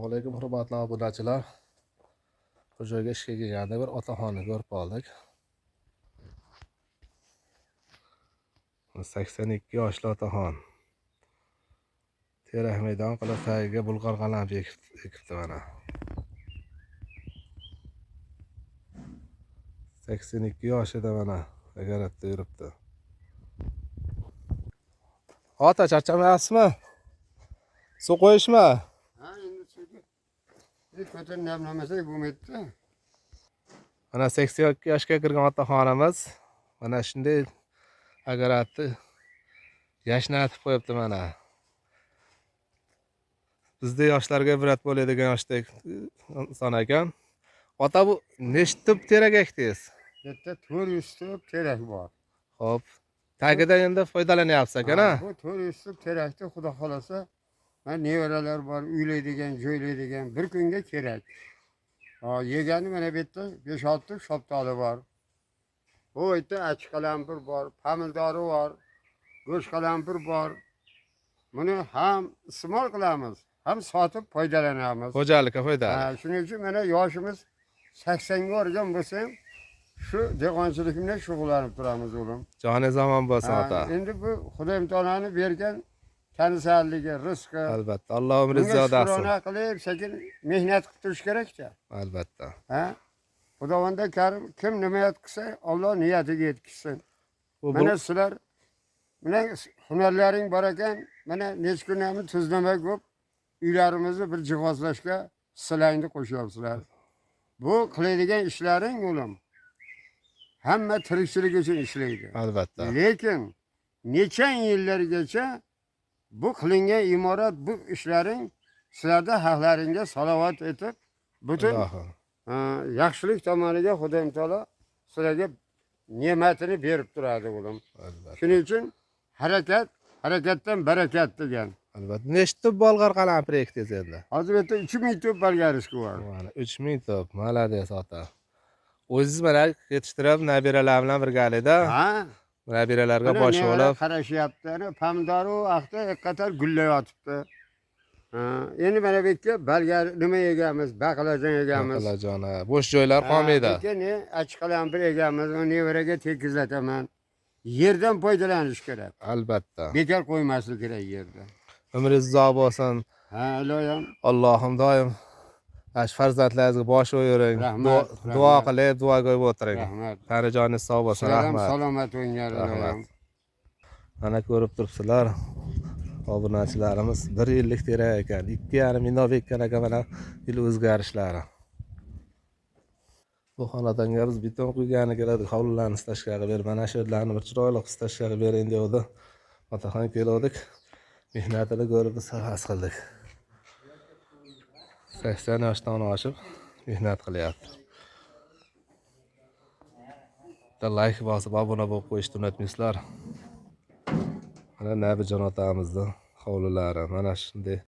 Assalomu alaykum hurmatli obunachilar. Bu joyga ishga kelganda bir otaxonni ko'rib qoldik. 82 yoshli otaxon. Terak maydon qilib tagiga bulg'or qalam ekibdi mana. 82 yoshida mana agaratda yuribdi. Ota charchamayapsizmi? Suv qo'yishmi? Ha, endi suvga hech qachon namlamasak bo'lmaydi-da. Mana 82 yoshga kirgan otaxonimiz mana shunday agaratni yashnatib qo'yibdi mana. Bizda yoshlarga ibrat bo'ladigan yoshdek inson ekan. Ota, bu nechta tup terak ekdingiz? Bitta 400 tup terak bor. Xo'p. Tagida endi foydalanyapsiz ekan-a? Bu 400 tup terakni xudo xolasa, mana nevaralar bor, uylaydigan, joylaydigan, bir kunga kerak. Yegani mana bu yerda 5-6 tup shoptoli bor. Bu yerda achchiq qalampir bor, pomidori bor, go'sht qalampir bor. Buni ham iste'mol qilamiz, ham sotib foydalanamiz. Xo'jalikka foydali. Shuning uchun mana yoshimiz 80 ga borgan bo'lsam, shu dehqonchilik bilan shug'ullanib turamiz o'g'lim. Joni zamon bo'lsin ota. Endi bu Xudoyim taolani bergan kansalligi, rizqi. Albatta. Alloh umringiz ziyodasin. Shukronat qilib, sekin mehnat qilib turish kerak-da. Albatta. Xudovanda karim kim nima qilsa, Alloh niyatiga yetkazsin. Mana sizlar bilan hunarlaring bor ekan, mana necha kunlarni tuzlama ko'p uylarimizni bir jihozlashga sizlarni qo'shyapsizlar. Bu qiladigan ishlaring o'g'lim hamma tirikchilik uchun ishlaydi. Albatta. Lekin necha yillargacha bu qilingan imorat, bu ishlaring sizlarda haqlaringga salovat etib, butun yaxshilik tomoniga Xudoyim taolo sizlarga ne'matini berib turadi o'g'lim. Shuning uchun harakatdan barakat degan. Albatta. Nechta bolg'or qalampir ekdingiz endi? Hozir bu yerda 3000 tup bolgarishki bor. Mana 3000 tup. Malades ota. O'zingiz mana yetishtirib, nabiralar bilan birgalikda. Nabiralarga bosh olib qarashyapti. Pomidori vaqtda qator gullayotibdi. Endi mana bu yerga bolgar nima egamiz, baqlajon egamiz. Baqlajon, bo'sh joylar qolmaydi. Lekin achchiq qalampir egamiz, uni nevaraga tekizlataman. Yerdan foydalanish kerak. Albatta. Bekor qo'ymaslik kerak yerda. Umringiz uzoq bo'lsin. Ilohim. Allohim doim farzandlaringizga bosh o'yiring. Duo qilib, duoga o'tiring. Rahmat. Qarijoningiz sog' bo'lsin, rahmat. Salomat o'yinglar, ilohim. Mana ko'rib turibsizlar. Obunachilarimiz 1 yillik terak ekan. 2,5 ming ekkan ekan mana yil o'zgarishlari. Bu xonadonga biz beton quygani keladi, hovlilarni tashqariga ber, mana shu yerlarni bir chiroyli qilib tashqariga bering devdi. Otaxon keldik. Mehnatini ko'rib biz havas qildik. 80 yoshdan oshib mehnat qilyapti. Like bosib, obuna bo'lib qo'yishni unutmaysizlar. Mana Nabijon otamizni hovlilari mana shunday